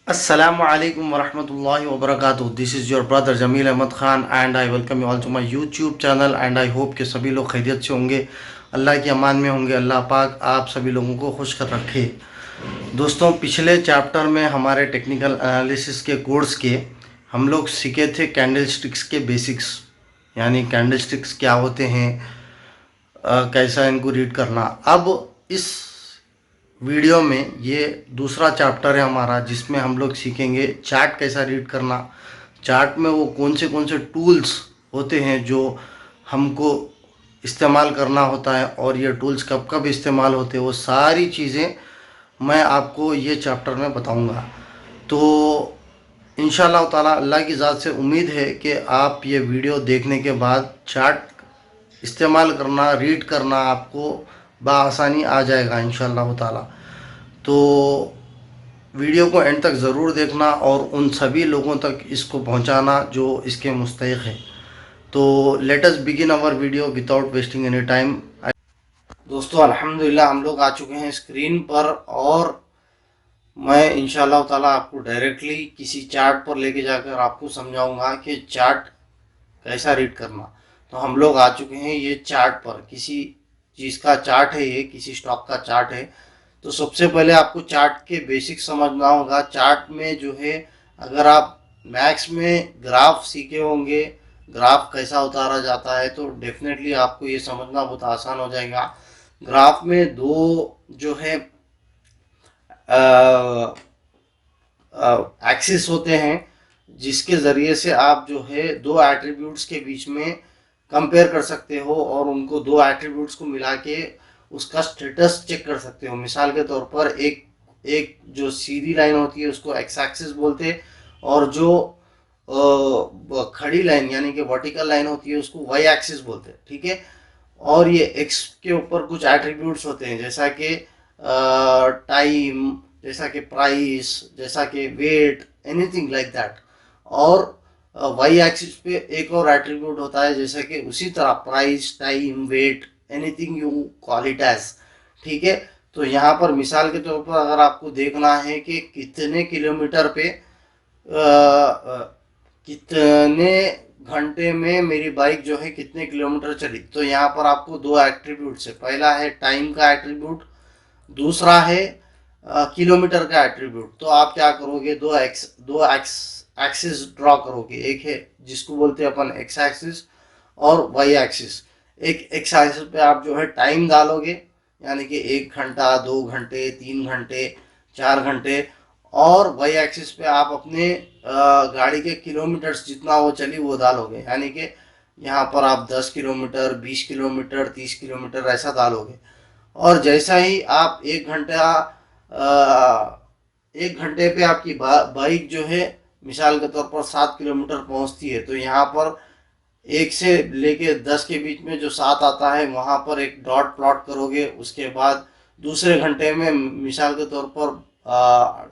Assalamualaikum warahmatullahi wabarakatuh. This is your brother Jamil Ahmad Khan and I welcome you all to my YouTube channel and I hope कि सभी लोग खैरियत से होंगे, अल्लाह की अमान में होंगे। अल्लाह पाक आप सभी लोगों को खुश कर रखे। दोस्तों, पिछले चैप्टर में हमारे टेक्निकल एनालिसिस के कोर्स के हम लोग सीखे थे कैंडल स्टिक्स के बेसिक्स, यानी कैंडल स्टिक्स क्या होते हैं, कैसा इनको रीड करना। अब इस वीडियो में ये दूसरा चैप्टर है हमारा, जिसमें हम लोग सीखेंगे चार्ट कैसा रीड करना। चार्ट में वो कौन से टूल्स होते हैं जो हमको इस्तेमाल करना होता है और ये टूल्स कब कब इस्तेमाल होते हैं, वो सारी चीज़ें मैं आपको ये चैप्टर में बताऊंगा। तो इंशाल्लाह ताला अल्लाह की ज़ात से उम्मीद है कि आप ये वीडियो देखने के बाद चार्ट इस्तेमाल करना, रीड करना आपको बआसानी आ जाएगा इंशाल्लाह ताला। तो वीडियो को एंड तक ज़रूर देखना और उन सभी लोगों तक इसको पहुंचाना जो इसके मुस्तहिक है। तो लेट अस बिगिन अवर video without wasting any time. दोस्तों, अल्हम्दुलिल्लाह हम लोग आ चुके हैं स्क्रीन पर और मैं इंशाल्लाह ताला आपको डायरेक्टली किसी चार्ट पर लेके जाकर आपको समझाऊंगा कि चार्ट कैसा रीड करना। तो हम लोग आ चुके हैं ये चार्ट पर, किसी चीज़ का चार्ट है, ये किसी स्टॉक का चार्ट है। तो सबसे पहले आपको चार्ट के बेसिक समझना होगा। चार्ट में जो है, अगर आप मैथ्स में ग्राफ सीखे होंगे, ग्राफ कैसा उतारा जाता है, तो डेफिनेटली आपको ये समझना बहुत आसान हो जाएगा। ग्राफ में दो जो है एक्सिस होते हैं, जिसके ज़रिए से आप जो है दो एट्रीब्यूट्स के बीच में कंपेयर कर सकते हो और उनको दो एट्रीब्यूट्स को मिला के उसका स्टेटस चेक कर सकते हो। मिसाल के तौर पर एक एक जो सीधी लाइन होती है उसको एक्स एक्सिस बोलते हैं और जो खड़ी लाइन यानी कि वर्टिकल लाइन होती है उसको वाई एक्सिस बोलते हैं, ठीक है। और ये एक्स के ऊपर कुछ एट्रीब्यूट्स होते हैं, जैसा कि टाइम, जैसा कि प्राइस, जैसा कि वेट, एनीथिंग लाइक दैट। और वाई एक्सिस पे एक और एट्रीब्यूट होता है, जैसा कि उसी तरह price, time, weight, anything you call it as, ठीक है। तो यहाँ पर मिसाल के तौर पर अगर आपको देखना है कि कितने किलोमीटर पे कितने घंटे में मेरी बाइक जो है कितने किलोमीटर चली, तो यहाँ पर आपको दो एट्रीब्यूट्स है। पहला है टाइम का एट्रीब्यूट, दूसरा है किलोमीटर का एट्रीब्यूट। तो आप क्या करोगे, दो एक्सिस ड्रॉ करोगे। एक है जिसको बोलते हैं अपन एक्स एक्सिस और वाई एक्सिस। एक एक्स एक्सिस पे आप जो है टाइम डालोगे, यानी कि 1 घंटा, 2 घंटे, 3 घंटे, 4 घंटे। और वाई एक्सिस पे आप अपने गाड़ी के किलोमीटर्स जितना वो चली वो डालोगे, यानी कि यहाँ पर आप 10 किलोमीटर, 20 किलोमीटर, 30 किलोमीटर ऐसा डालोगे। और जैसा ही आप 1 घंटे पे आपकी बाइक जो है मिसाल के तौर पर 7 किलोमीटर पहुंचती है, तो यहाँ पर 1 से लेके 10 के बीच में जो 7 आता है वहाँ पर एक डॉट प्लॉट करोगे। उसके बाद दूसरे घंटे में मिसाल के तौर पर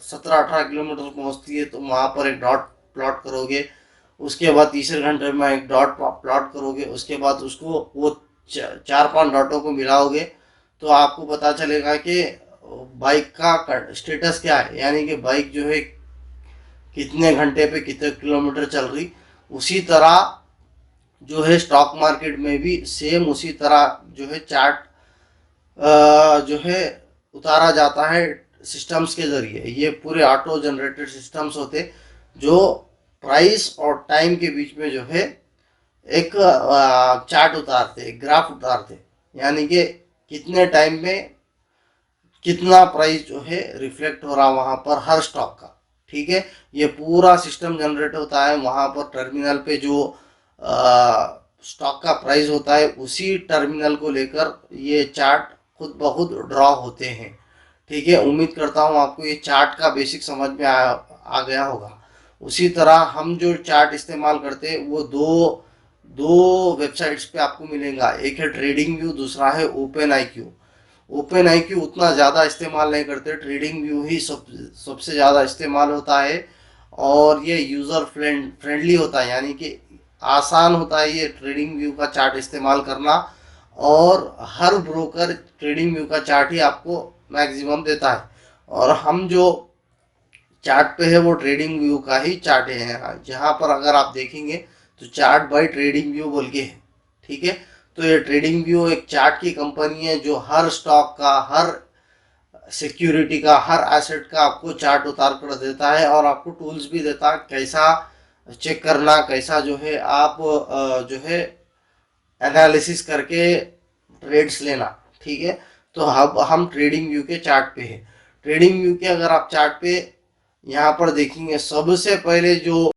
17-18 किलोमीटर पहुँचती है, तो वहाँ पर एक डॉट प्लॉट करोगे। उसके बाद तीसरे घंटे में एक डॉट प्लॉट करोगे। उसके बाद उसको वो 4-5 डॉटों को मिलाओगे तो आपको पता चलेगा कि बाइक का स्टेटस क्या है, यानी कि बाइक जो है कितने घंटे पे कितने किलोमीटर चल रही। उसी तरह जो है स्टॉक मार्केट में भी सेम उसी तरह जो है चार्ट जो है उतारा जाता है सिस्टम्स के ज़रिए। ये पूरे ऑटो जनरेटेड सिस्टम्स होते जो प्राइस और टाइम के बीच में जो है एक चार्ट उतारते, एक ग्राफ उतारते, यानी कि कितने टाइम में कितना प्राइस जो है रिफ्लेक्ट हो रहा वहाँ पर हर स्टॉक का, ठीक है। ये पूरा सिस्टम जनरेट होता है। वहाँ पर टर्मिनल पे जो स्टॉक का प्राइस होता है उसी टर्मिनल को लेकर ये चार्ट खुद ब खुद ड्रॉ होते हैं, ठीक है। उम्मीद करता हूँ आपको ये चार्ट का बेसिक समझ में आ गया होगा। उसी तरह हम जो चार्ट इस्तेमाल करते हैं वो दो दो वेबसाइट्स पे आपको मिलेगा। एक है ट्रेडिंग व्यू, दूसरा है ओपन आईक्यू। ओपन आईक्यू उतना ज़्यादा इस्तेमाल नहीं करते, ट्रेडिंग व्यू ही सबसे ज़्यादा इस्तेमाल होता है और ये यूज़र फ्रेंडली होता है, यानी कि आसान होता है ये ट्रेडिंग व्यू का चार्ट इस्तेमाल करना। और हर ब्रोकर ट्रेडिंग व्यू का चार्ट ही आपको मैक्सिमम देता है। और हम जो चार्ट पे है वो ट्रेडिंग व्यू का ही चार्ट है। यहाँ पर अगर आप देखेंगे तो चार्ट बाय ट्रेडिंग व्यू बोल के है, ठीक है। तो ये ट्रेडिंग व्यू एक चार्ट की कंपनी है जो हर स्टॉक का, हर सिक्योरिटी का, हर एसेट का आपको चार्ट उतार कर देता है और आपको टूल्स भी देता है कैसा चेक करना, कैसा जो है आप जो है एनालिसिस करके ट्रेड्स लेना, ठीक है। तो अब हम ट्रेडिंग व्यू के चार्ट पे है। ट्रेडिंग व्यू के अगर आप चार्ट पे यहाँ पर देखेंगे, सबसे पहले जो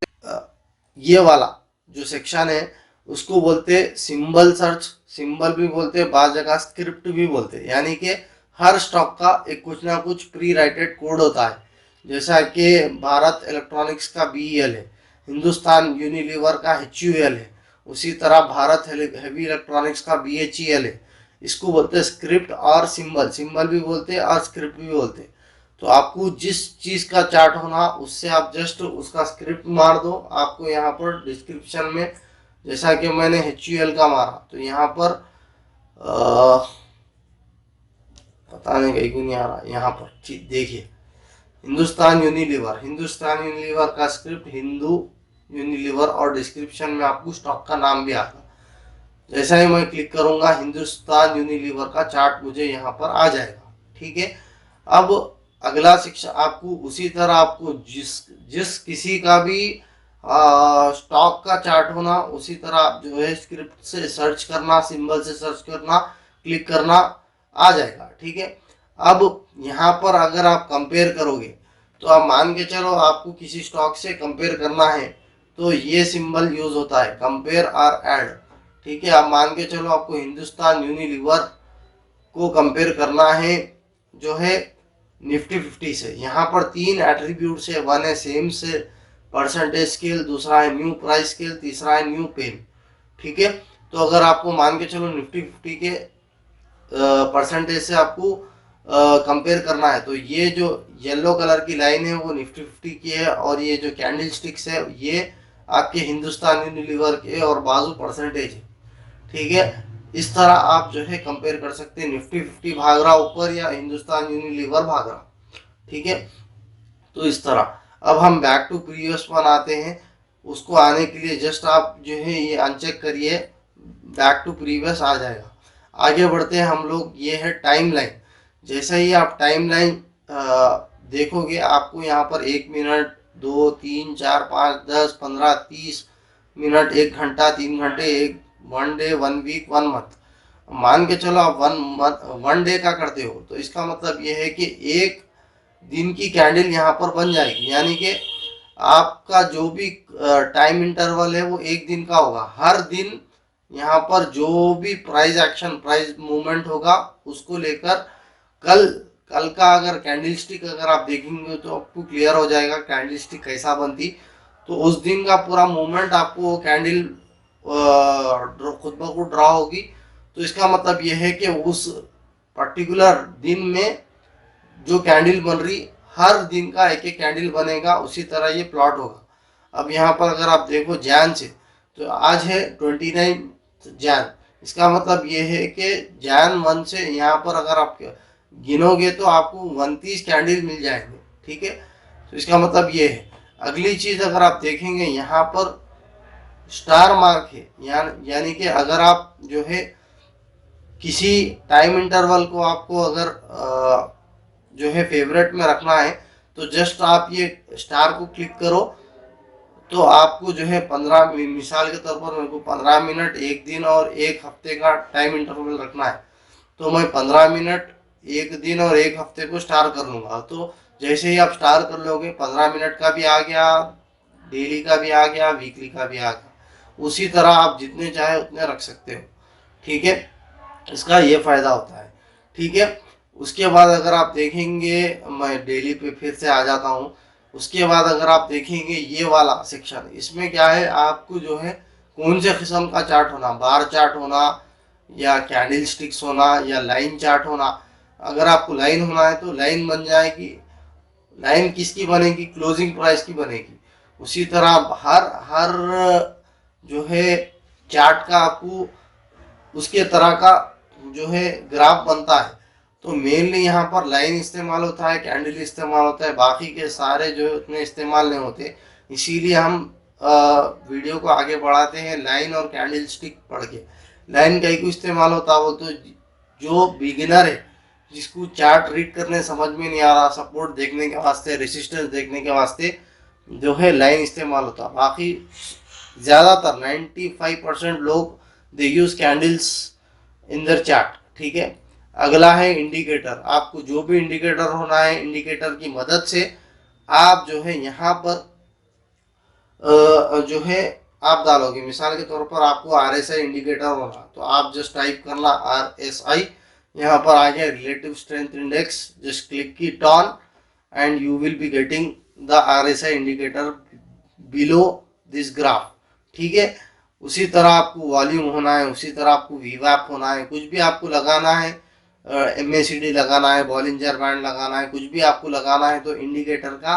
ये वाला जो सेक्शन है उसको बोलते सिंबल सर्च, सिंबल भी बोलते हैं, बाज़ जगह स्क्रिप्ट भी बोलते हैं। यानी कि हर स्टॉक का एक कुछ ना कुछ प्री राइटेड कोड होता है। जैसा कि भारत इलेक्ट्रॉनिक्स का BEL है, हिंदुस्तान यूनिलीवर का HUL है, उसी तरह भारत हेवी इलेक्ट्रॉनिक्स का BHEL है। इसको बोलते हैं स्क्रिप्ट और सिंबल, सिंबल भी बोलते हैं और स्क्रिप्ट भी बोलते हैं। तो आपको जिस चीज़ का चार्ट होना उससे आप जस्ट उसका स्क्रिप्ट मार दो। आपको यहाँ पर डिस्क्रिप्शन में, जैसा कि मैंने HUL का मारा तो यहाँ पर पता नहीं कहीं को नहीं आ रहा, यहाँ पर देखिए हिंदुस्तान यूनिलीवर, हिंदुस्तान यूनिलीवर का स्क्रिप्ट हिंदू यूनिलीवर, और डिस्क्रिप्शन में आपको स्टॉक का नाम भी आता। जैसा ही मैं क्लिक करूंगा हिंदुस्तान यूनिलीवर का चार्ट मुझे यहाँ पर आ जाएगा, ठीक है। अब अगला सेक्शन आपको उसी तरह आपको जिस किसी का भी स्टॉक का चार्ट होना उसी तरह आप जो है स्क्रिप्ट से सर्च करना, सिंबल से सर्च करना, क्लिक करना, आ जाएगा, ठीक है। अब यहाँ पर अगर आप कंपेयर करोगे तो आप मान के चलो आपको किसी स्टॉक से कंपेयर करना है तो ये सिंबल यूज होता है, कंपेयर और ऐड, ठीक है। आप मान के चलो आपको हिंदुस्तान यूनिलीवर को कंपेयर करना है जो है निफ्टी 50 से। यहाँ पर 3 एट्रीब्यूट्स है, वन है सेम से परसेंटेज स्केल, दूसरा है न्यू प्राइस स्केल, तीसरा है न्यू पेन, ठीक है। तो अगर आपको मान के चलो निफ्टी 50 के परसेंटेज से आपको कंपेयर करना है तो ये जो येलो कलर की लाइन है वो निफ्टी 50 की है और ये जो कैंडल स्टिक्स है ये आपके हिंदुस्तान यूनिलीवर के और बाजू परसेंटेज है, ठीक है। इस तरह आप जो है कंपेयर कर सकते हैं, निफ्टी 50 भाग रहा ऊपर या हिंदुस्तान यूनिलीवर भाग रहा, ठीक है। तो इस तरह अब हम बैक टू प्रीवियस वन आते हैं। उसको आने के लिए जस्ट आप जो है ये अनचेक करिए, बैक टू प्रीवियस आ जाएगा। आगे बढ़ते हैं हम लोग, ये है टाइमलाइन। जैसे ही आप टाइमलाइन देखोगे आपको यहाँ पर 1 मिनट, 2, 3, 4, 5, 10, 15, 30 मिनट, 1 घंटा, 3 घंटे, एक 1 डे, 1 वीक, 1 मंथ, मान के चलो आप 1 डे का करते हो तो इसका मतलब ये है कि एक दिन की कैंडल यहाँ पर बन जाएगी। यानी कि आपका जो भी टाइम इंटरवल है वो एक दिन का होगा। हर दिन यहाँ पर जो भी प्राइस एक्शन, प्राइस मूवमेंट होगा उसको लेकर कल का अगर कैंडल स्टिक अगर आप देखेंगे तो आपको क्लियर हो जाएगा कैंडल स्टिक कैसा बनती। तो उस दिन का पूरा मूवमेंट आपको कैंडल खुद ब खुद ड्रा होगी। तो इसका मतलब यह है कि उस पर्टिकुलर दिन में जो कैंडल बन रही, हर दिन का एक एक कैंडल बनेगा, उसी तरह ये प्लॉट होगा। अब यहाँ पर अगर आप देखो जैन से, तो आज है 29 जैन, इसका मतलब ये है कि जैन 1 से यहाँ पर अगर आप गिनोगे तो आपको 29 कैंडल मिल जाएंगे, ठीक है। तो इसका मतलब ये है। अगली चीज अगर आप देखेंगे यहाँ पर स्टार मार्क है, यानी कि अगर आप जो है किसी टाइम इंटरवल को आपको अगर जो है फेवरेट में रखना है तो जस्ट आप ये स्टार को क्लिक करो तो आपको जो है 15, मिसाल के तौर पर मेरे को 15 मिनट, एक दिन और एक हफ्ते का टाइम इंटरवल रखना है तो मैं 15 मिनट, एक दिन और एक हफ्ते को स्टार कर लूँगा। तो जैसे ही आप स्टार कर लोगे 15 मिनट का भी आ गया, डेली का भी आ गया, वीकली का भी आ गया, उसी तरह आप जितने चाहे उतने रख सकते हो, ठीक है। इसका ये फायदा होता है, ठीक है। उसके बाद अगर आप देखेंगे, मैं डेली पे फिर से आ जाता हूँ। उसके बाद अगर आप देखेंगे ये वाला सेक्शन, इसमें क्या है आपको जो है कौन से किस्म का चार्ट होना, बार चार्ट होना या कैंडल स्टिक्स होना या लाइन चार्ट होना। अगर आपको लाइन होना है तो लाइन बन जाएगी। लाइन किसकी बनेगी, क्लोजिंग प्राइस की बनेगी। उसी तरह हर जो है चार्ट का आपको उसके तरह का जो है ग्राफ बनता है। तो मेनली यहाँ पर लाइन इस्तेमाल होता है, कैंडल इस्तेमाल होता है, बाकी के सारे जो है उतने इस्तेमाल नहीं होते। इसीलिए हम वीडियो को आगे बढ़ाते हैं लाइन और कैंडल स्टिक पढ़ के। लाइन कहीं को इस्तेमाल होता है, वो तो जो बिगिनर है जिसको चार्ट रीड करने समझ में नहीं आ रहा, सपोर्ट देखने के वास्ते, रेसिस्टेंस देखने के वास्ते जो है लाइन इस्तेमाल होता। बाकी ज़्यादातर 95% लोग दे यूज कैंडल्स इन दर चार्ट। ठीक है, अगला है इंडिकेटर। आपको जो भी इंडिकेटर होना है, इंडिकेटर की मदद से आप जो है यहाँ पर जो है आप डालोगे। मिसाल के तौर पर आपको RSI इंडिकेटर होना, तो आप जस्ट टाइप करना RSI, यहाँ पर आ गया relative strength index, just click it on and you will be getting the RSI indicator below this graph. ठीक है, उसी तरह आपको वॉल्यूम होना है, उसी तरह आपको VWAP होना है, कुछ भी आपको लगाना है, MACD लगाना है, बॉलिंजर बैंड लगाना है, कुछ भी आपको लगाना है तो इंडिकेटर का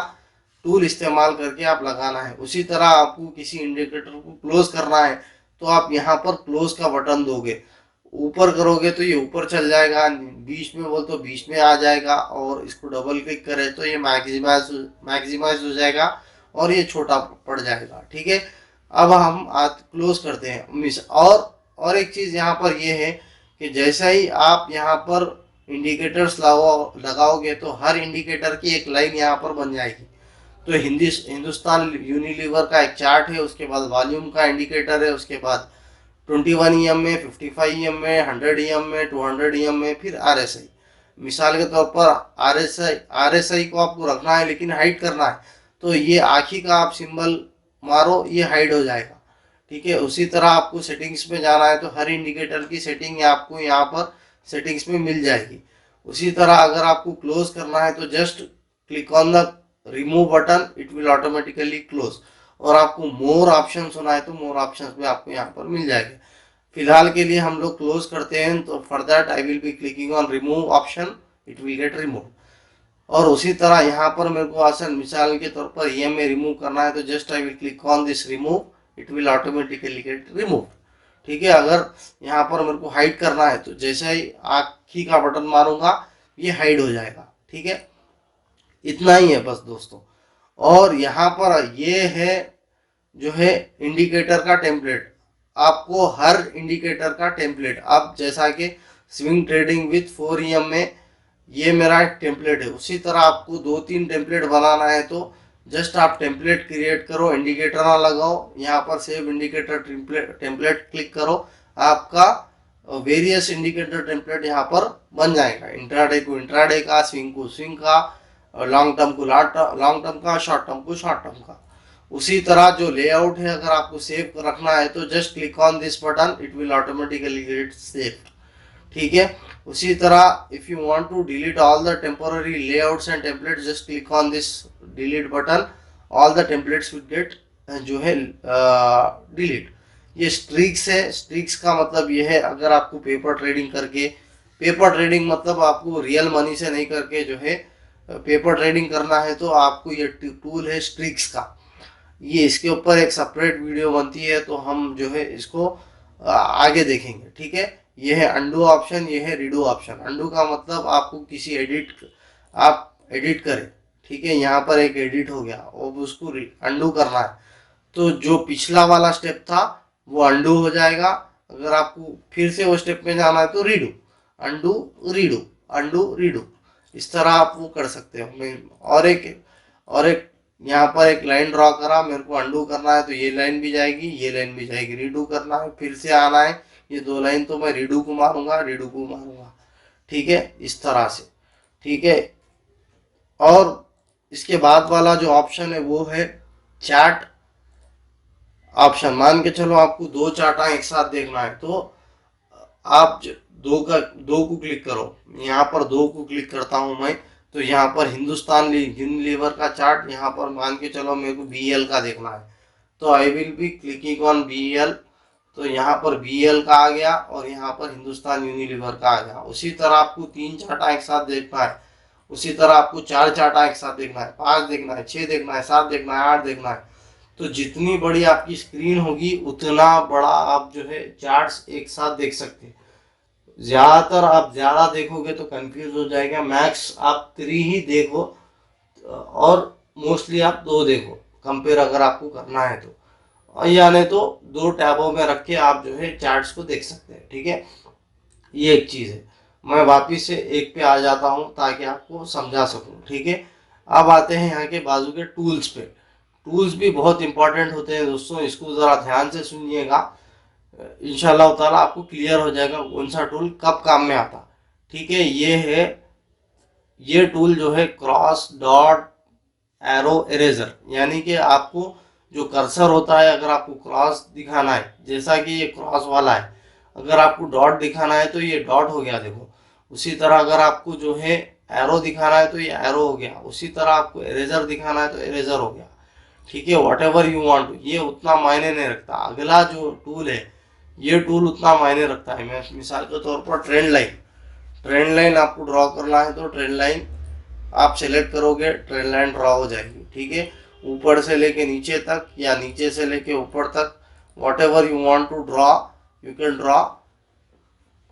टूल इस्तेमाल करके आप लगाना है। उसी तरह आपको किसी इंडिकेटर को क्लोज करना है तो आप यहाँ पर क्लोज का बटन दोगे, ऊपर करोगे तो ये ऊपर चल जाएगा, बीच में बोल तो बीच में आ जाएगा, और इसको डबल क्लिक करें तो ये मैक्सिमाइज हो जाएगा और ये छोटा पड़ जाएगा। ठीक है, अब हम क्लोज करते हैं। और एक चीज़ यहाँ पर ये है कि जैसा ही आप यहाँ पर इंडिकेटर्स लगाओगे तो हर इंडिकेटर की एक लाइन यहाँ पर बन जाएगी। तो हिंदुस्तान यूनिलीवर का एक चार्ट है, उसके बाद वॉल्यूम का इंडिकेटर है, उसके बाद 21 EM में, 55 EM में, 100 EM में, 200 EM में, फिर RSI। मिसाल के तौर पर RSI को आपको रखना है लेकिन हाइड करना है, तो ये आँखी का आप सिंबल मारो, ये हाइड हो जाएगा। ठीक है, उसी तरह आपको सेटिंग्स में जाना है तो हर इंडिकेटर की सेटिंग आपको यहाँ पर सेटिंग्स में मिल जाएगी। उसी तरह अगर आपको क्लोज करना है तो just click on the remove button, it will automatically close. और आपको मोर ऑप्शन होना है तो मोर ऑप्शंस भी आपको यहाँ पर मिल जाएंगे। फिलहाल के लिए हम लोग क्लोज करते हैं, तो for that I will be clicking on remove option, it will get remove. और उसी तरह यहाँ पर मेरे को आसन मिसाल के तौर पर EM में रिमूव करना है तो just I will click on this remove, it will automatically gate remove. ठीक है, अगर यहाँ पर मेरे को हाइड करना है तो जैसे ही आँखी का बटन मारूंगा ये हाइड हो जाएगा। ठीक है, इतना ही है बस दोस्तों। और यहाँ पर ये है जो है इंडिकेटर का टेम्पलेट, आपको हर इंडिकेटर का टेम्पलेट, अब जैसा कि स्विंग ट्रेडिंग विथ 4 EM में ये मेरा एक टेम्पलेट है, उसी तरह आपको 2-3 टेम्पलेट बनाना है तो जस्ट आप टेम्पलेट क्रिएट करो, इंडिकेटर ना लगाओ, यहाँ पर सेव इंडिकेटर टेम्पलेट क्लिक करो, आपका वेरियस इंडिकेटर टेम्पलेट यहाँ पर बन जाएगा। इंट्राडे को इंट्राडे का, स्विंग को स्विंग का, लॉन्ग टर्म को लॉन्ग टर्म का, शॉर्ट टर्म को शॉर्ट टर्म का। उसी तरह जो लेआउट है अगर आपको सेव रखना है तो just click on this button, it will automatically get save. ठीक है, उसी तरह if you want to delete all the temporary layouts and templates just click on this delete button, all the templates will get जो है delete. ये streaks है, streaks का मतलब ये है अगर आपको पेपर ट्रेडिंग करके, पेपर ट्रेडिंग मतलब आपको रियल मनी से नहीं करके जो है पेपर ट्रेडिंग करना है तो आपको ये टूल है स्ट्रीक्स का। ये इसके ऊपर एक सेपरेट वीडियो बनती है तो हम जो है इसको आगे देखेंगे। ठीक है, ये है अंडू ऑप्शन, ये है रीडू ऑप्शन। अंडू का मतलब आपको किसी आप एडिट करें। ठीक है, यहाँ पर एक एडिट हो गया, अब उसको अंडू करना है तो जो पिछला वाला स्टेप था वो अंडू हो जाएगा। अगर आपको फिर से वो स्टेप में जाना है तो redo, undo redo, undo redo, इस तरह आप वो कर सकते हो। और एक यहाँ पर एक लाइन ड्रॉ करा, मेरे को अंडू करना है तो ये लाइन भी जाएगी, ये लाइन भी जाएगी। रीडू करना है, फिर से आना है, ये 2 लाइन तो मैं रीडू को मारूंगा, रीडू को मारूंगा। ठीक है, इस तरह से। ठीक है, और इसके बाद वाला जो ऑप्शन है वो है चार्ट ऑप्शन। मान के चलो आपको 2 चार्ट एक साथ देखना है तो आप 2 को क्लिक करो। यहाँ पर 2 को क्लिक करता हूँ मैं, तो यहाँ पर हिंदुस्तान यूनिलीवर का चार्ट, यहाँ पर मान के चलो मेरे को BL का देखना है तो I will be clicking on BL, तो यहाँ पर BL का आ गया और यहाँ पर हिंदुस्तान यूनिलीवर का आ गया। उसी तरह आपको 3 चार्ट एक साथ देखना है, उसी तरह आपको 4 चार्ट एक साथ देखना है, 5 देखना है, 6 देखना है, 7 देखना है, 8 देखना है। तो जितनी बड़ी आपकी स्क्रीन होगी उतना बड़ा आप जो है चार्ट्स एक साथ देख सकते हैं। ज़्यादातर आप ज़्यादा देखोगे तो कंफ्यूज हो जाएगा। मैक्स आप 3 ही देखो और मोस्टली आप 2 देखो, कंपेयर अगर आपको करना है तो। और या नहीं तो 2 टैबों में रख के आप जो है चार्ट्स को देख सकते हैं, ठीक है। ये एक चीज़ है। मैं वापिस से एक पे आ जाता हूँ ताकि आपको समझा सकूँ, ठीक है। अब आते हैं यहाँ के बाजू के टूल्स पे। टूल्स भी बहुत इंपॉर्टेंट होते हैं दोस्तों, इसको ज़रा ध्यान से सुनिएगा। इंशाल्लाह ताला आपको क्लियर हो जाएगा कौन सा टूल कब काम में आता, ठीक है। ये टूल जो है क्रॉस डॉट एरो इरेजर, यानी कि आपको जो कर्सर होता है, अगर आपको क्रॉस दिखाना है जैसा कि ये क्रॉस वाला है, अगर आपको डॉट दिखाना है तो ये डॉट हो गया देखो। उसी तरह अगर आपको जो है एरो दिखाना है तो ये एरो हो गया। उसी तरह आपको इरेजर दिखाना है तो इरेजर हो गया, ठीक है। वॉट एवर यू वांट, ये उतना मायने नहीं रखता। अगला जो टूल है ये टूल उतना मायने रखता है। मैं मिसाल के तौर पर ट्रेंड लाइन आपको ड्रॉ करना है तो ट्रेंड लाइन आप सेलेक्ट करोगे, ट्रेंड लाइन ड्रॉ हो जाएगी, ठीक है। ऊपर से लेके नीचे तक या नीचे से लेके ऊपर तक, whatever you want to draw you can draw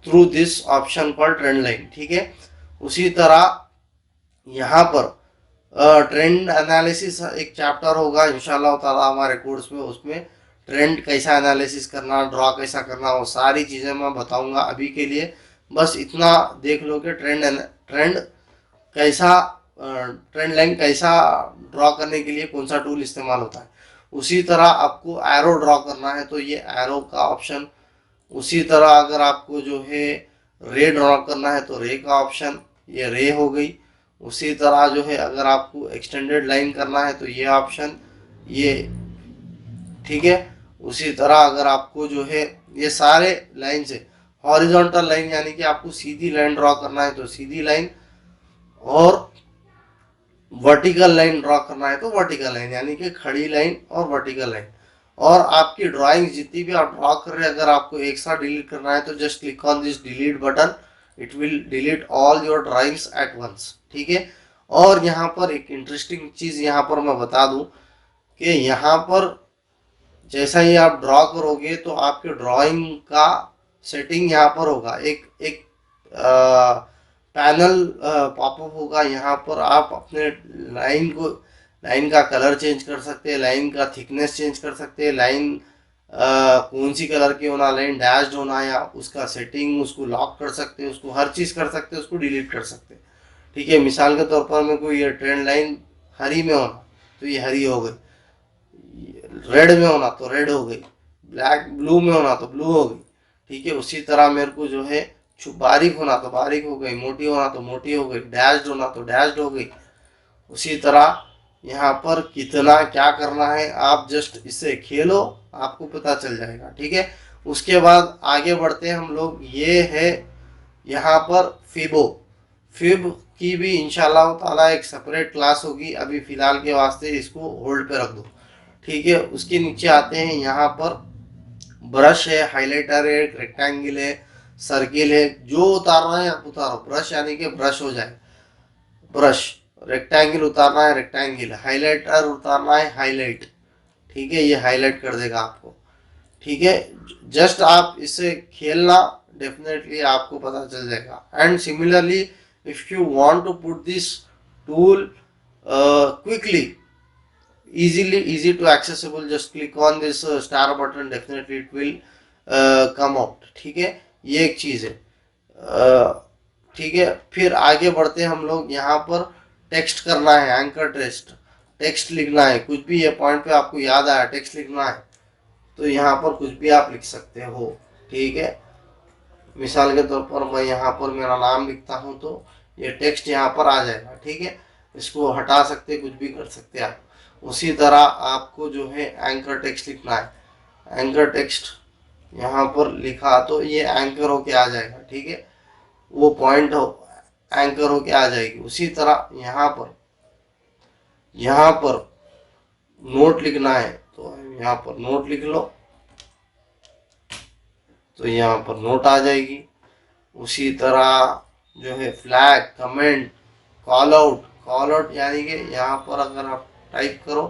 through this option called trend line, ठीक है। उसी तरह यहाँ पर ट्रेंड एनालिसिस एक चैप्टर होगा इंशाल्लाह ताला हमारे कोर्स में, उसमें ट्रेंड कैसा एनालिसिस करना, ड्रॉ कैसा करना, वो सारी चीज़ें मैं बताऊंगा। अभी के लिए बस इतना देख लो कि ट्रेंड कैसा, ट्रेंड लाइन कैसा ड्रॉ करने के लिए कौन सा टूल इस्तेमाल होता है। उसी तरह आपको एरो ड्रॉ करना है तो ये एरो का ऑप्शन। उसी तरह अगर आपको जो है रे ड्रॉ करना है तो रे का ऑप्शन, ये रे हो गई। उसी तरह जो है अगर आपको एक्सटेंडेड लाइन करना है तो ये ऑप्शन, ये, ठीक है। उसी तरह अगर आपको जो है ये सारे लाइन से हॉरिजॉन्टल लाइन, यानी कि आपको सीधी लाइन ड्रॉ करना है तो सीधी लाइन, और वर्टिकल लाइन ड्रॉ करना है तो वर्टिकल लाइन, यानी कि खड़ी लाइन और वर्टिकल लाइन। और आपकी ड्राइंग जितनी भी आप ड्रॉ कर रहे हैं, अगर आपको एक साथ डिलीट करना है तो just click on this delete button, it will delete all your drawings at once, ठीक है। और यहाँ पर एक इंटरेस्टिंग चीज़ यहाँ पर मैं बता दूँ कि यहाँ पर जैसा ही आप ड्रॉ करोगे तो आपके ड्राइंग का सेटिंग यहाँ पर होगा। एक एक पैनल पॉपअप होगा, यहाँ पर आप अपने लाइन का कलर चेंज कर सकते हैं, लाइन का थिकनेस चेंज कर सकते हैं, लाइन कौन सी कलर की होना, लाइन डैश्ड होना, या उसका सेटिंग, उसको लॉक कर सकते हैं, उसको हर चीज़ कर सकते हैं, उसको डिलीट कर सकते हैं, ठीक है। मिसाल के तौर पर मेरे को ये ट्रेंड लाइन हरी में होना तो ये हरी हो गई, रेड में होना तो रेड हो गई, ब्लैक ब्लू में होना तो ब्लू हो गई, ठीक है। उसी तरह मेरे को जो है बारीक होना तो बारीक हो गई, मोटी होना तो मोटी हो गई, डैश्ड होना तो डैश्ड हो गई। उसी तरह यहाँ पर कितना क्या करना है आप जस्ट इससे खेलो, आपको पता चल जाएगा, ठीक है। उसके बाद आगे बढ़ते हैं हम लोग। ये है यहाँ पर फिब की भी इंशाल्लाह ताला एक सेपरेट क्लास होगी, अभी फ़िलहाल के वास्ते इसको होल्ड पे रख दो, ठीक है। उसके नीचे आते हैं, यहाँ पर ब्रश है, हाइलाइटर है, रेक्टेंगल है, सर्किल है, जो उतारना है आप उतारो। ब्रश यानी कि ब्रश हो जाए ब्रश, रेक्टेंगल उतारना है रेक्टेंगल, हाइलाइटर उतारना है हाईलाइट, ठीक है। ये हाईलाइट कर देगा आपको, ठीक है। जस्ट आप इससे खेलना, डेफिनेटली आपको पता चल जाएगा। And similarly if you want to put this tool quickly, easy to accessible, just click on this star button, definitely it will come out, ठीक है। ये एक चीज़ है, ठीक है। फिर आगे बढ़ते हैं हम लोग। यहाँ पर टेक्स्ट करना है, एंकर टेक्स्ट लिखना है, कुछ भी ये पॉइंट पे आपको याद आया टेक्स्ट लिखना है तो यहाँ पर कुछ भी आप लिख सकते हो, ठीक है। मिसाल के तौर पर मैं यहाँ पर मेरा नाम लिखता हूँ तो ये टेक्स्ट यहाँ पर आ जाएगा, ठीक है। इसको हटा सकते, कुछ भी कर सकते आप। उसी तरह आपको जो है एंकर टेक्स्ट लिखना है, एंकर टेक्स्ट यहाँ पर लिखा तो ये एंकर होके आ जाएगा, ठीक है। वो पॉइंट हो एंकर होके आ जाएगी। उसी तरह यहाँ पर नोट लिखना है तो यहाँ पर नोट लिख लो तो यहाँ पर नोट आ जाएगी। उसी तरह जो है फ्लैग, कमेंट, कॉल आउट यानी कि यहाँ पर अगर आप टाइप करो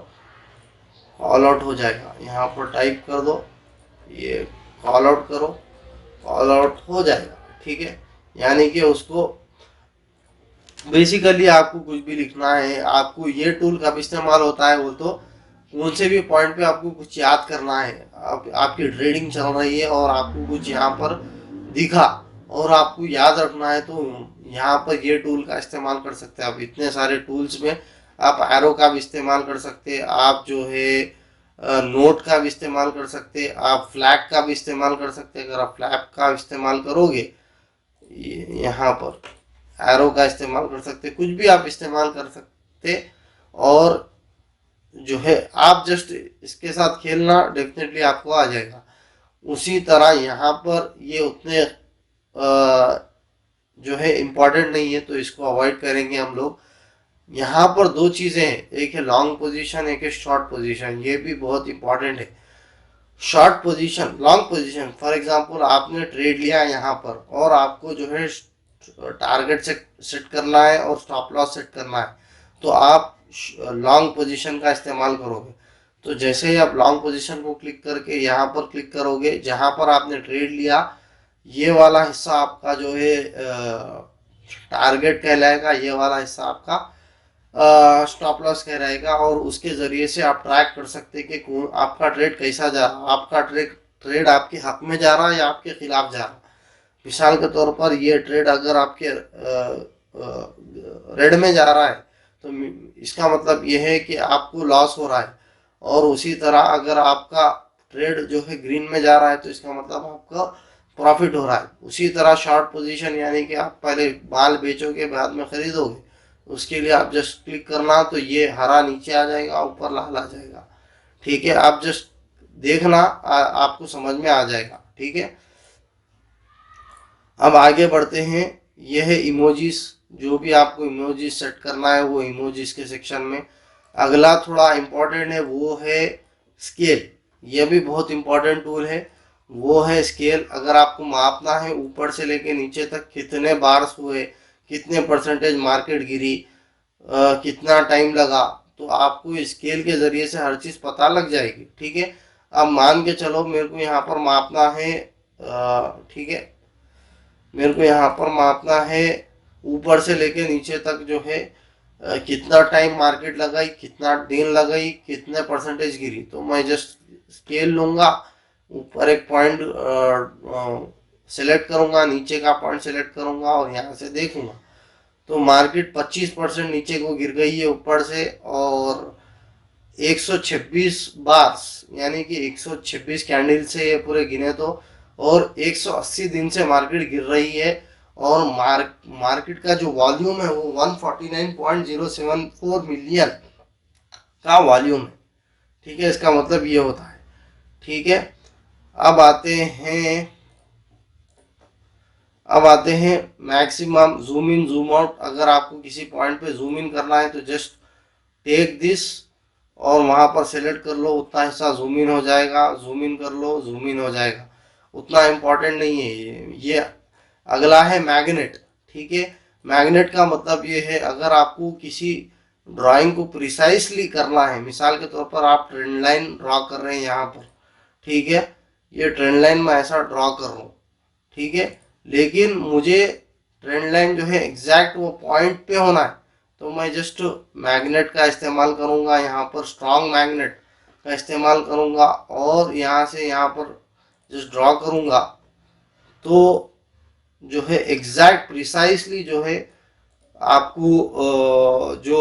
कॉल आउट हो जाएगा, यहाँ पर टाइप कर दो, ये कॉल आउट करो, कॉल आउट हो जाएगा, ठीक है, यानी कि उसको बेसिकली आपको कुछ भी लिखना है, आपको ये टूल कब इस्तेमाल होता है, वो तो कौन से भी पॉइंट पे आपको कुछ याद करना है, आपकी ट्रेडिंग चल रही है और आपको कुछ यहाँ पर दिखा और आपको याद रखना है, तो यहाँ पर ये टूल का इस्तेमाल कर सकते हैं आप। इतने सारे टूल्स में आप एरो का भी इस्तेमाल कर सकते हैं, आप जो है नोट का भी इस्तेमाल कर सकते हैं, आप फ्लैग का भी इस्तेमाल कर सकते हैं। अगर आप फ्लैग का इस्तेमाल करोगे, यहाँ पर एरो का इस्तेमाल कर सकते, कुछ भी आप इस्तेमाल कर सकते, और जो है आप जस्ट इसके साथ खेलना, डेफिनेटली आपको आ जाएगा। उसी तरह यहाँ पर ये उतने जो है इम्पोर्टेंट नहीं है, तो इसको अवॉइड करेंगे हम लोग। यहाँ पर दो चीज़ें हैं, एक है लॉन्ग पोजीशन, एक है शॉर्ट पोजीशन, ये भी बहुत इंपॉर्टेंट है। Short position, long position, for example आपने ट्रेड लिया यहाँ पर और आपको जो है टारगेट सेट करना है और स्टॉप लॉस सेट करना है, तो आप लॉन्ग पोजीशन का इस्तेमाल करोगे। तो जैसे ही आप लॉन्ग पोजीशन को क्लिक करके यहाँ पर क्लिक करोगे, जहाँ पर आपने ट्रेड लिया, ये वाला हिस्सा आपका जो है टारगेट कहलाएगा, ये वाला हिस्सा आपका स्टॉप लॉस कहलाएगा, और उसके ज़रिए से आप ट्रैक कर सकते हैं कि आपका ट्रेड कैसा जा रहा है, आपका ट्रेड आपके हक में जा रहा है या आपके खिलाफ जा रहा है। मिसाल के तौर पर ये ट्रेड अगर आपके रेड में जा रहा है, तो इसका मतलब ये है कि आपको लॉस हो रहा है, और उसी तरह अगर आपका ट्रेड जो है ग्रीन में जा रहा है, तो इसका मतलब आपका प्रॉफिट हो रहा है। उसी तरह शॉर्ट पोजीशन, यानी कि आप पहले माल बेचोगे बाद में खरीदोगे, उसके लिए आप जस्ट क्लिक करना, तो ये हरा नीचे आ जाएगा, ऊपर लाल आ जाएगा। ठीक है, आप जस्ट देखना, आपको समझ में आ जाएगा। ठीक है, अब आगे बढ़ते हैं। यह है इमोजीज, जो भी आपको इमोजीज सेट करना है वो इमोजीज के सेक्शन में। अगला थोड़ा इम्पोर्टेंट है, वो है स्केल। यह भी बहुत इम्पोर्टेंट टूल है, वो है स्केल। अगर आपको मापना है ऊपर से लेके नीचे तक कितने बार्स हुए, कितने परसेंटेज मार्केट गिरी, कितना टाइम लगा, तो आपको स्केल के ज़रिए से हर चीज़ पता लग जाएगी। ठीक है, अब मान के चलो मेरे को यहाँ पर मापना है, ठीक है, मेरे को यहाँ पर मापना है ऊपर से लेके नीचे तक जो है कितना टाइम मार्केट लगाई, कितना दिन लगाई, कितने परसेंटेज गिरी, तो मैं जस्ट स्केल लूँगा, ऊपर एक पॉइंट सेलेक्ट करूँगा, नीचे का पॉइंट सेलेक्ट करूँगा और यहाँ से देखूँगा, तो मार्केट 25% नीचे को गिर गई है ऊपर से, और 126 बार्स यानी कि 126 कैंडल से ये पूरे गिने तो, और 180 दिन से मार्केट गिर रही है, और मार्केट का जो वॉल्यूम है वो 149.074 मिलियन का वॉल्यूम है। ठीक है, इसका मतलब ये होता है। ठीक है, अब आते हैं maximum zoom in zoom out. अगर आपको किसी पॉइंट पे जूम इन करना है तो जस्ट टेक दिस और वहाँ पर सेलेक्ट कर लो, उतना हिस्सा जूम इन हो जाएगा, जूम इन कर लो, जूम इन हो जाएगा। उतना इम्पोर्टेंट नहीं है ये। अगला है मैग्नेट। ठीक है, मैग्नेट का मतलब ये है, अगर आपको किसी ड्राइंग को प्रिसाइसली करना है, मिसाल के तौर पर आप ट्रेंड लाइन ड्रॉ कर रहे हैं यहाँ पर, ठीक है, ये ट्रेंड लाइन में ऐसा ड्रॉ कर रहा हूँ, ठीक है, लेकिन मुझे ट्रेंड लाइन जो है एग्जैक्ट वो पॉइंट पे होना है, तो मैं जस्ट मैग्नेट का इस्तेमाल करूँगा, यहाँ पर स्ट्रॉन्ग मैग्नेट का इस्तेमाल करूँगा, और यहाँ से यहाँ पर जस्ट ड्रॉ करूँगा, तो जो है एग्जैक्ट प्रिसाइसली जो है आपको जो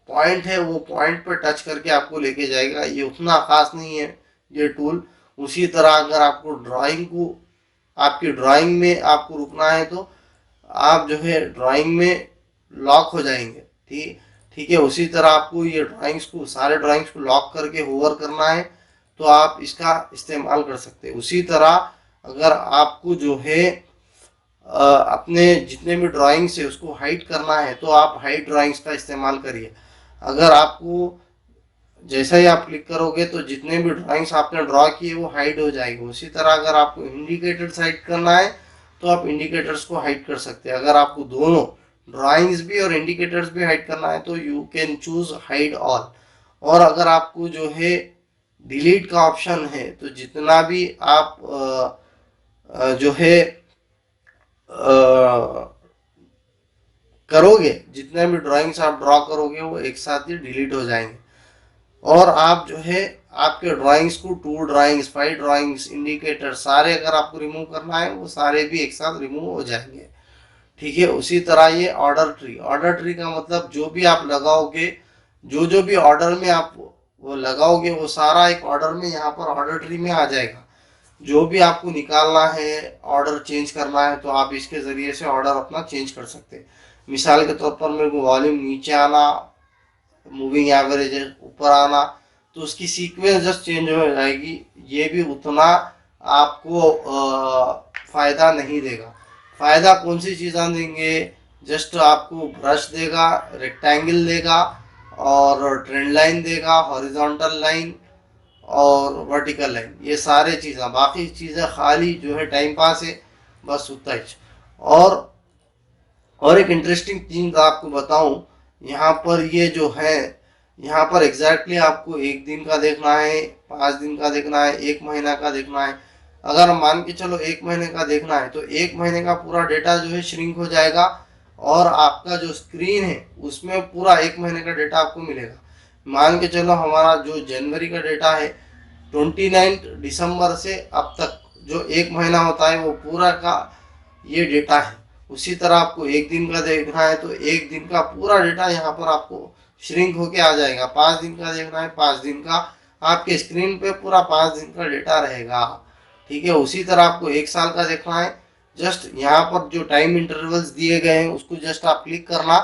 पॉइंट है वो पॉइंट पर टच करके आपको लेके जाएगा। ये उतना खास नहीं है ये टूल। उसी तरह अगर आपको आपकी ड्राइंग में आपको रुकना है, तो आप जो है ड्राइंग में लॉक हो जाएंगे। ठीक है, उसी तरह आपको ये सारे ड्राइंग्स को लॉक करके होवर करना है, तो आप इसका इस्तेमाल कर सकते हैं। उसी तरह अगर आपको जो है अपने जितने भी ड्राइंग्स है उसको हाइड करना है, तो आप हाइड ड्राइंग्स का इस्तेमाल करिए। अगर आपको जैसा ही आप क्लिक करोगे तो जितने भी ड्राइंग्स आपने ड्रॉ किए वो हाइड हो जाएगी। उसी तरह अगर आपको इंडिकेटर्स हाइड करना है तो आप इंडिकेटर्स को हाइड कर सकते हैं। अगर आपको दोनों ड्राइंग्स भी और इंडिकेटर्स भी हाइड करना है तो you can choose hide all. और अगर आपको जो है डिलीट का ऑप्शन है, तो जितना भी आप जो है करोगे, जितने भी ड्राइंग्स आप ड्रॉ करोगे वो एक साथ ही डिलीट हो जाएंगे। और आप जो है आपके ड्राइंग्स को, two drawings, five drawings, indicator सारे अगर आपको रिमूव करना है वो सारे भी एक साथ रिमूव हो जाएंगे। ठीक है। उसी तरह ये ऑर्डर ट्री, ऑर्डर ट्री का मतलब जो भी आप लगाओगे, जो जो भी ऑर्डर में आप वो लगाओगे वो सारा एक ऑर्डर में यहाँ पर ऑर्डर ट्री में आ जाएगा। जो भी आपको निकालना है, ऑर्डर चेंज करना है, तो आप इसके ज़रिए से ऑर्डर अपना चेंज कर सकते हैं। मिसाल के तौर पर मेरे को वॉल्यूम नीचे आना, मूविंग एवरेज ऊपर आना, तो उसकी सीक्वेंस जस्ट चेंज हो जाएगी। ये भी उतना आपको फ़ायदा नहीं देगा। फ़ायदा कौन सी चीज़ें देंगे, जस्ट आपको ब्रश देगा, रेक्टेंगल देगा और ट्रेंड लाइन देगा, हॉरिजॉन्टल लाइन और वर्टिकल लाइन, ये सारे चीज़ें। बाकी चीज़ें खाली जो है टाइम पास है, बस उतना ही। और एक इंटरेस्टिंग चीज़ आपको बताऊं, यहाँ पर ये जो है, यहाँ पर एग्जैक्टली आपको एक दिन का देखना है, 5 दिन का देखना है, 1 महीना का देखना है। अगर मान के चलो 1 महीने का देखना है तो 1 महीने का पूरा डेटा जो है श्रिंक हो जाएगा और आपका जो स्क्रीन है उसमें पूरा 1 महीने का डेटा आपको मिलेगा। मान के चलो हमारा जो जनवरी का डेटा है 29 दिसंबर से अब तक जो 1 महीना होता है वो पूरा का ये डेटा है। उसी तरह आपको एक दिन का देखना है तो एक दिन का पूरा डेटा यहाँ पर आपको श्रिंक होके आ जाएगा। 5 दिन का देखना है, 5 दिन का आपके स्क्रीन पे पूरा 5 दिन का डेटा रहेगा। ठीक है। उसी तरह आपको एक साल का देखना है, जस्ट यहाँ पर जो टाइम इंटरवल्स दिए गए हैं उसको जस्ट आप क्लिक करना,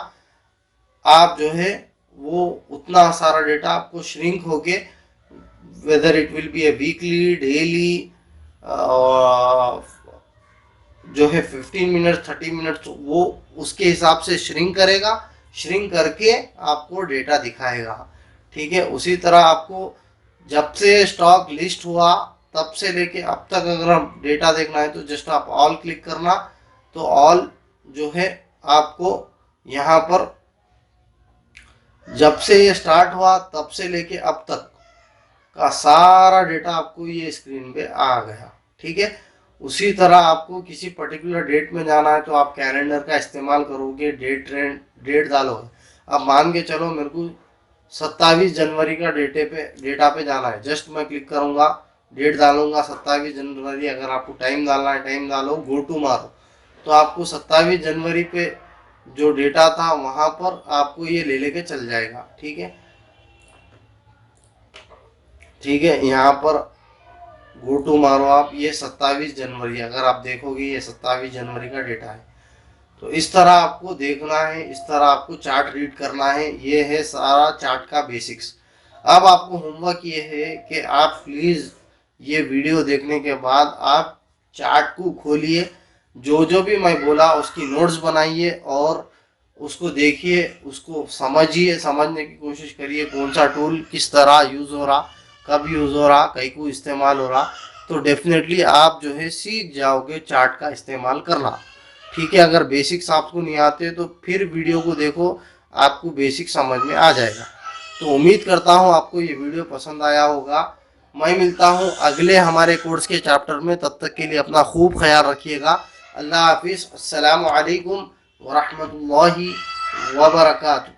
आप जो है वो उतना सारा डेटा आपको श्रिंक होके, whether it will be A weekly, daily, जो है 15 मिनट, 30 मिनट, वो उसके हिसाब से श्रिंक करेगा, श्रिंक करके आपको डेटा दिखाएगा। ठीक है। उसी तरह आपको जब से स्टॉक लिस्ट हुआ तब से लेके अब तक अगर हम डेटा देखना है तो जस्ट आप ऑल क्लिक करना, तो ऑल जो है आपको यहाँ पर जब से ये स्टार्ट हुआ तब से लेके अब तक का सारा डेटा आपको ये स्क्रीन पे आ गया। ठीक है। उसी तरह आपको किसी पर्टिकुलर डेट में जाना है तो आप कैलेंडर का इस्तेमाल करोगे, डेट डालोगे। अब मान के चलो मेरे को 27 जनवरी का डेटा पे जाना है, जस्ट मैं क्लिक करूँगा, डेट डालूंगा 27 जनवरी। अगर आपको टाइम डालना है टाइम डालो, गो टू मारो, तो आपको 27 जनवरी पे जो डेटा था वहाँ पर आपको ये ले लेके चल जाएगा। ठीक है। ठीक है। यहाँ पर गो टू मारो आप, ये 27 जनवरी, अगर आप देखोगे ये 27 जनवरी का डेटा है। तो इस तरह आपको देखना है, इस तरह आपको चार्ट रीड करना है। ये है सारा चार्ट का बेसिक्स। अब आपको होमवर्क ये है कि आप प्लीज़ ये वीडियो देखने के बाद आप चार्ट को खोलिए, जो जो भी मैं बोला उसकी नोट्स बनाइए और उसको देखिए, उसको समझिए, समझने की कोशिश करिए कौन सा टूल किस तरह यूज़ हो रहा, कब यूज़ हो रहा, कहीं को इस्तेमाल हो रहा, तो डेफिनेटली आप जो है सीख जाओगे चार्ट का इस्तेमाल करना। ठीक है। अगर बेसिक्स आपको नहीं आते तो फिर वीडियो को देखो, आपको बेसिक समझ में आ जाएगा। तो उम्मीद करता हूँ आपको ये वीडियो पसंद आया होगा। मैं मिलता हूँ अगले हमारे कोर्स के चैप्टर में, तब तक के लिए अपना खूब ख्याल रखिएगा। अल्लाह हाफिज़। अस्सलामु अलैकुम वरहमतुल्लाहि वबरकातुहू।